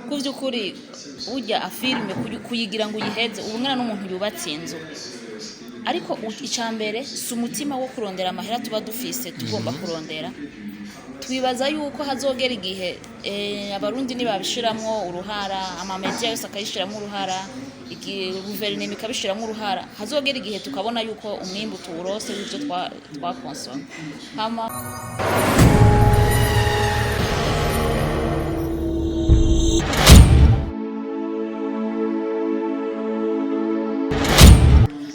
kuvyukuri urya afilme kuyigira ngo uyiheze ubumwana n'umuntu yubatse inzu ariko icambere si umutima wo kurondera amahera tuba dufise tugomba kurondera twibaza yuko hazogera igihe abarundi nibabishiramwo uruhara amamedia yose akayishiramwo uruhara guverinoma ikabishiramwo uruhara hazogera igihe tukabona yuko umwimbu tuwurose w'ivyo twakonsoma hama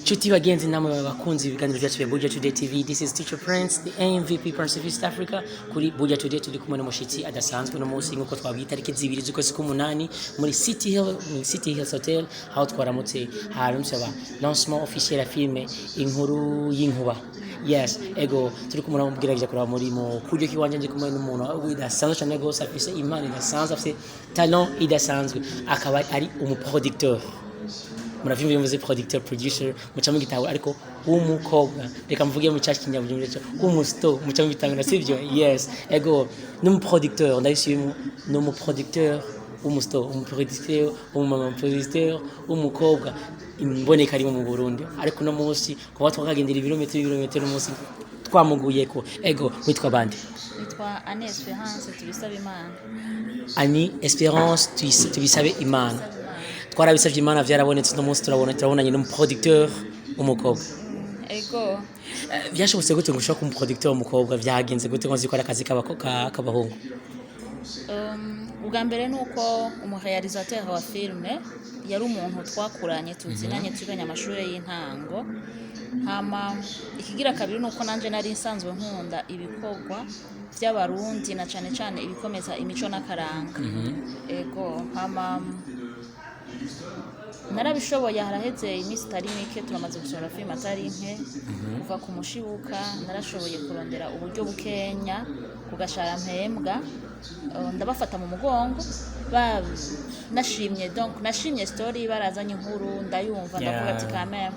Chuti bagenzi namwe bakunzi ibiganiro byacu bya Buja Today TV. This is Teacher Prince, the MVP Prince of East Africa. Kuri Buja Today turi kumwe n'umushitsi adasanzwe no munsi nkuko twabita tariki 2 z'ukwezi k'umunani muri City Hills Hotel aho twaramutse harumsaba lancement officiel ya filme inkuru y'inkuba. Yes, ego turi kumwe n'umubwiraje kuraba muri mu kuryo kiwanje nje kumwe n'umuntu idasanzwe cyane gose afise imana idasanzwe afise talent idasanzwe akaba ari umuproducteur muravyumva yumvize producteur producer muca mu gitabo ariko umukobwa reka mvuge mu cyashi kinyabujumire cyo umusto muca mu bitanga sivyo yes ego n'umuproducteur ndayishimye n'umuproducteur umusto umuproducteur umuproducteur umukobwa imboneka ari mu Burundi ariko no munsi kuba twakagendera ibirometero umunsi twamuguyeko ego witwa bande nitwa Anne Esperance tubisabe imana Annie Esperance tubisabe imana twarabisavye imana vyarabonetse no munsi turabonanye n'umuproducteur umukobwa ego byashobotse gute ngo ushaka umuproducteur umukobwa vyagenze gute ngo zikora akazi kabahungu ubwa mbere nuko umurealisateur wa filme yari umuntu twakuranye tuzinanye tuganya amashuri y'intango hama ikigira kabiri nuko nanje nari nsanzwe nkunda ibikorwa by'abarundi na cane cane ibikomeza imico n'akaranga ego hama narabishoboye haraheze iminsi itari mike turamaze gusohora filime atari nke kuva ku mushibuka narashoboye kurondera uburyo bukenya kugashara mpembwa ndabafata mu mugongo nashimye story barazanye inkuru ndayumva ndavuga ati kamera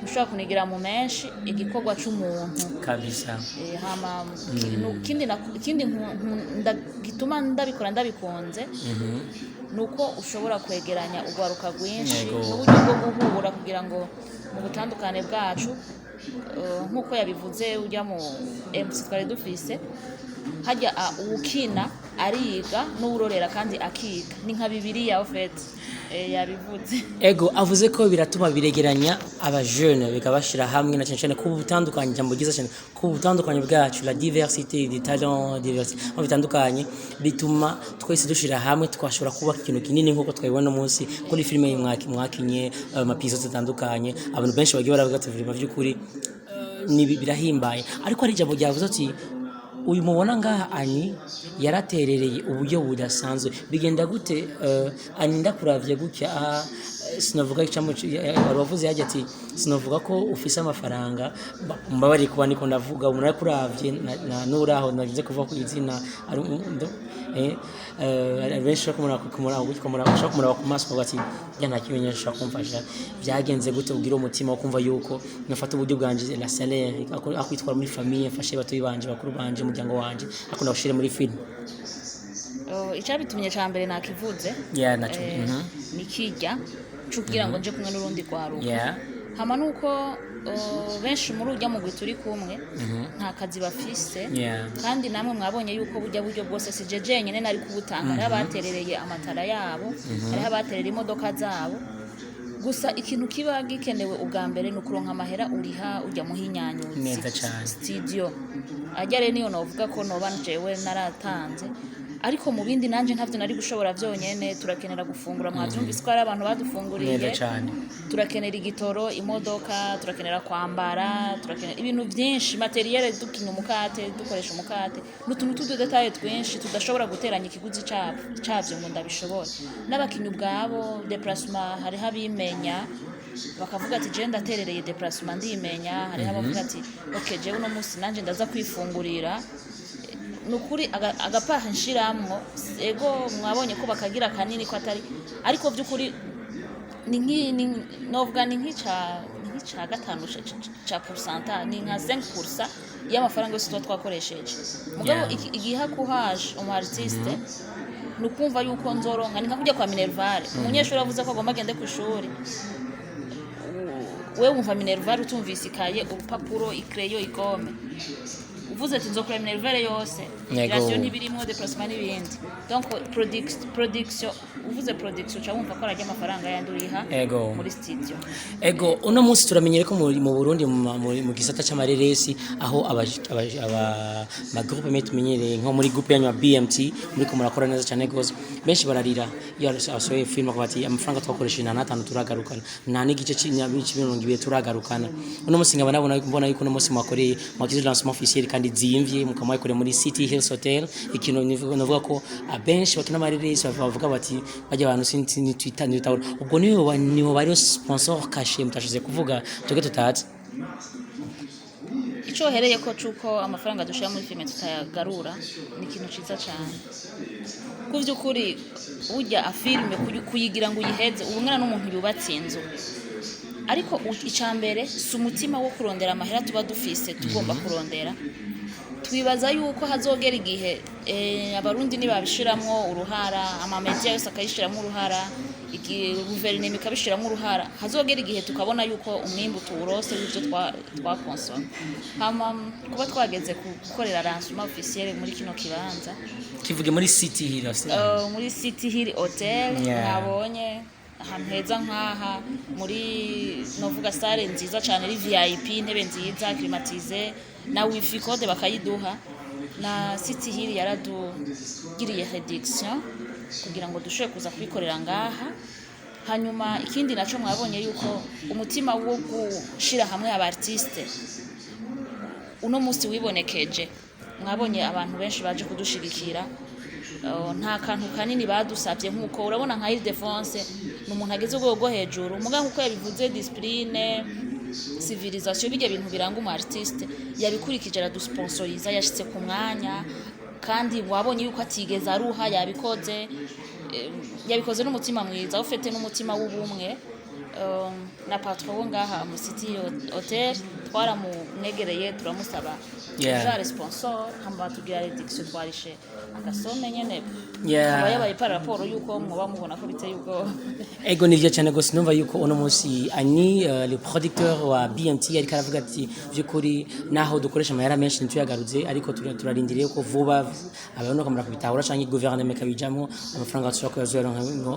mushobora kunigira mu menshi igikorwa c'umuntu kabisa hama ikindi gituma ndabikora ndabikunze nuko ushobora kwegeranya ugwaruka rwinshi n'uburyo bwo guhura kugira ngo mu butandukane bwacu nkuko yabivuze ujya mu MC twari dufise hajya ukina ariga n'urorera kandi akiga ni nka Bibiliya ofet yabivuze ego avuze ko biratuma biregeranya abajeune bikabashira hamwe na cyane ku butandukanye jambo giza cyane ku butandukanye bwacu la diversité des talents diversité mu bitandukanye bituma twese dushira hamwe twashobora kuba ikintu kinini nkuko twabibona munsi kuri filime y'umwakinye amapizo zitandukanye abantu benshi bagiye baravuga ati by'ukuri ni birahimbaye ariko ari jambo ryavuze ati uyu mubona ngaha Ani yaraterereye uburyo budasanzwe bigenda gute Ani ndakuravye gutya sinavuga icamo bavuze yaje ati sinavuga ko ufise amafaranga mbabari kuba niko ndavuga umuntu arakuravye na nuraho nagize kuva ku izina benshi kumura ku maso bati yana kimenyesha kumfasha byagenze gute ugira umutima wo kumva yuko nafata uburyo bwanje la salaire akwitwara muri famille mfashe batoyi banje bakuru banje umuryango wanje akunda gushira muri film icabitumye cambere nakivuze naco nikijya cugira ngo nje kumwe n'urundi kwaruka hama nuko benshi muri ujya mu turi kumwe nta kazi bafise kandi namwe mwabonye yuko buryo bwose sijeje nyene nari kubutanga ari abaterereye amatara yabo ari abaterera imodoka zabo gusa ikintu kiba gikenewe ubwa mbere no kuronka amahera uriha ujya muhinyanyuzi neza cyane studio ajyare niyo novuga ko nobanjewe naratanze ariko mu bindi nanje ntavyo nari gushobora vyonyene turakenera gufungura mwavyumvise ko ari abantu badufunguriye turakenera igitoro imodoka turakenera kwambara turakenera ibintu byinshi materiel dukinya umukate dukoresha umukate n'utuntu tudu detail twinshi tudashobora guteranya ikiguzi cyavyo ngo ndabishobora n'abakinyi ubwabo déplacement hari habimenya bakavuga ati je ndaterereye déplacement ndimenya hari abavuga ati okay je uno musi nanje ndaza kwifungurira nukuri agapaha nshiramwo ego mwabonye ko bakagira kanini ko atari ariko byukuri ni novuga ni nk'ica gatanu cha pourcentage ni nka 5% y'amafaranga yose twakoresheje mugabo igiha kuhaje umu artiste nukumva yuko nzoronka ni nkakujya kwa Minerval umunyeshuri avuze ko agomba agende ku ishuri wewe wumva Minerval utumvise ikaye urupapuro icrayon igome uvuze ati nzokora Minerval yose relation ntibirimo déplacement n'ibindi donc production uvuze production cha wumva ko arajya amafaranga yanduriha muri studio ego uno munsi turamenyere ko mu Burundi mu gisata cy'amareresi aho aba ma groupe metumenyere nko muri groupe yanyu ya BMT muri ko murakora neza cyane gose benshi bararira iyo asohoye film ko bati amafaranga twakoresheje na 5 turagarukana nta n'igice cy'ibintu turagarukana uno munsi ngaba mbona yuko uno munsi mwakoreye mwakize lancement officiel kandi zimvye mukamwayikorera muri City Hills Hotel ikintu navuga ko abenshi bakina amareresi bavuga bati bajya abantu sinti Twitter n'ibitabo ubwo niho bari sponsor caché mutashize kuvuga tuge tutazi ico hereye ko cuko amafaranga dushira muri filme tutayagarura ni ikintu ciza cyane kuvyukuri ujya afilme kuyigira ngo uyiheze ubungana n'umuntu yubatse inzu ariko icambere sumutima wo kurondera amahera tuba dufise tugomba kurondera twibaza yuko hazogera igihe abarundi nibabishiramwo uruhara amamedia yose akayishiramo uruhara guverinoma ikabishiramo uruhara hazogera igihe tukabona yuko umwimbu tuwurose w'ivyo twakonsoma kuba twageze gukorera lancement officiel muri kino kibanza kivuge muri City Hill muri City Hill Hotel nabonye ahantu heza nkaha muri novuga sale nziza cyane ri VIP intebe nziza climatize na wifi code bakayiduha na City Hill yaradugiriye réduction kugira ngo dushobore kuza kwikorera ngaha hanyuma ikindi naco mwabonye yuko umutima wo gushira hamwe aba artiste uno musi wibonekeje mwabonye abantu benshi baje kudushigikira nta kantu kanini badusabye nkuko urabona nka Ildefonse n'umuntu ageze ubwo hejuru muga nkuko yabivuze discipline civilisation bijye bintu biranga umu artiste yabikurikije ara dusponsoriza yashitse ku mwanya kandi wabonye yuko atigeze aruha yabikoze n'umutima mwiza ufite n'umutima w'ubumwe na patron wo ngaha mu City Hotel twaramunegereye turamusaba ja sponsor hamba tugira réduction twarishe agasome nyene abaye par rapport yuko mwoba mubona ko biteye ubwo ego nivyo cyane gose numva yuko uno munsi ani le producteur wa BMT ari karavuga ati byukuri naho dukoresha amahera menshi ntuyagaruze ariko turarindiriye ko vuba abantu kamara kubitahura canke gouvernement kabijamo amafaranga ashobora kuyazura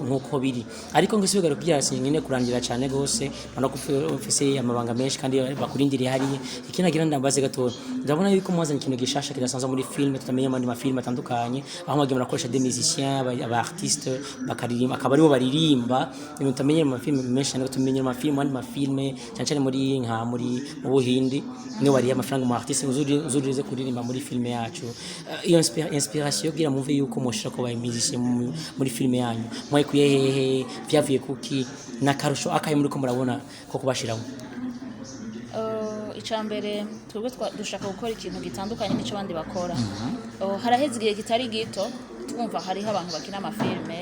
nkuko biri ariko ngise bigaruka byarasi nyine kurangira cyane gose bana ko ofise amabanga menshi kandi bakurindiriye hari ikinagira ndambaze gato ndabona yuko mwazanye ikintu gishasha kidasanzwe muri film tutamenye amandi mafilme atandukanye aho mwagiye murakoresha des musiciens aba artistes bakaririmba akaba aribo baririmba ibintu tutamenye mu mafilme menshi cyane tumenye mu mafilme andi mafilme cyane muri nka muri mu Buhindi ni wari amafaranga mu artiste uzurize kuririmba muri filme yacu iyo inspiration gira mumve yuko mushaka ko bayimizishe muri filme yanyu mwayikuye hehe vyavuye kuki na karusho akaye muri ko murabona ko kubashiramo icambere twebwe dushaka gukora ikintu gitandukanye n'ico bandi bakora haraheze igihe kitari gito twumva hariho abantu bakina amafilme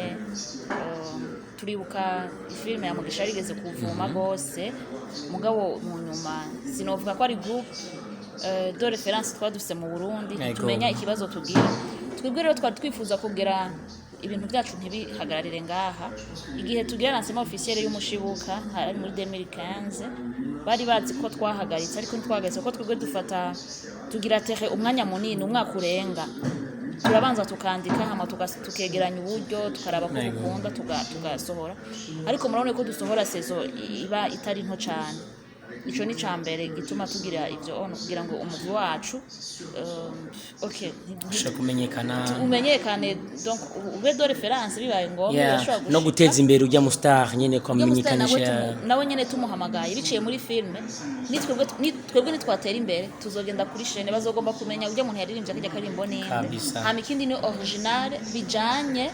turibuka filme ya Mugisha rigeze kuvuma gose mugabo mu nyuma sinovuga ko ari group de référence twadufise mu Burundi tumenya ikibazo tugira twebwe rero twifuza kugera ibintu byacu ntibihagararire ngaha igihe tugira lancement officiel y'umushibuka hari muri 2015 bari bazi ko twahagaritse ariko ntwagaze ko twebwe dufata tugira tere umwanya munini umwaka urenga turabanza tukandika hama tukegeranya uburyo tukaraba ko dukunda tugasohora ariko murabone ko dusohora saison iba itari nto cyane ico ni cambere gituma tugira ivyo ono kugira ngo umugwi wacu umenyekane donc ube de référence bibaye ngombwa no guteza imbere ujya mu star nyene ko amenyekanisha nawe nyene tumuhamagaye biciye muri filme twebwe nitwatera imbere tuzogenda kuri chaîne bazogomba kumenya ujya umuntu yaririmbye akijya karimbo ninde hama ikindi ni original bijanye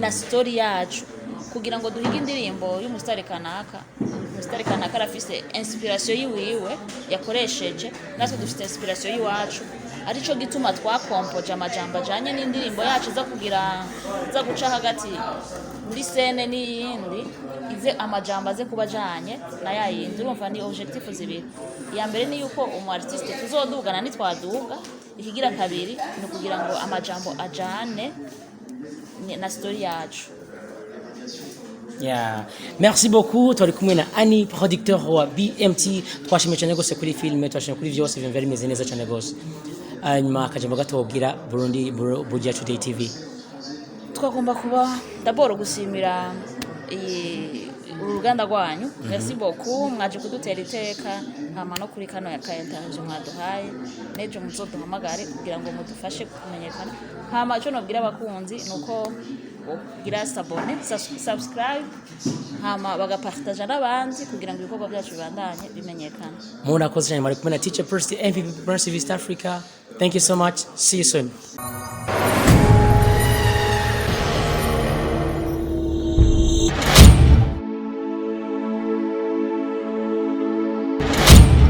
na story yacu kugira ngo duhige indirimbo y'umusitari kanaka arafise inspiration yiwiwe yakoresheje natwe dufite inspiration yiwacu arico gituma twakompoje amajambo ajanye n'indirimbo yacu za guca hagati muri scene n'iyindi ize amajambo aze kubajanye na yayindi urumva ni objectif zibiri ya mbere ni yuko umu artiste tuzodugana nitwaduga ikigira kabiri ni kugira ngo amajambo ajane na story yacu. Yeah. Merci beaucoup. Twari kumwe na Annie, producteur wa BMT. Twashimye cyane gose kuri film, twashimye kuri byose ibintu bari meze neza cyane gose. Hanyuma akajambo gato wabwira Burundi Buja Today TV. Twagomba kuba d'abord gusimira uruganda rwanyu. Merci beaucoup mwaje kudutera iteka hama no kuri kano ya interview mwaduhaye nejo muzoduhamagare kugira ngo mudufashe kumenyekana. Hama cyo nobwira abakunzi nuko gira subscribe hama bagapartage n'abandi kugira ngo ibikorwa byacu bibandanye bimenyekana. Murakoze cyane muri kumwe na Teacher Prince, MVP Prince of East Africa. Thank you so much. See you soon.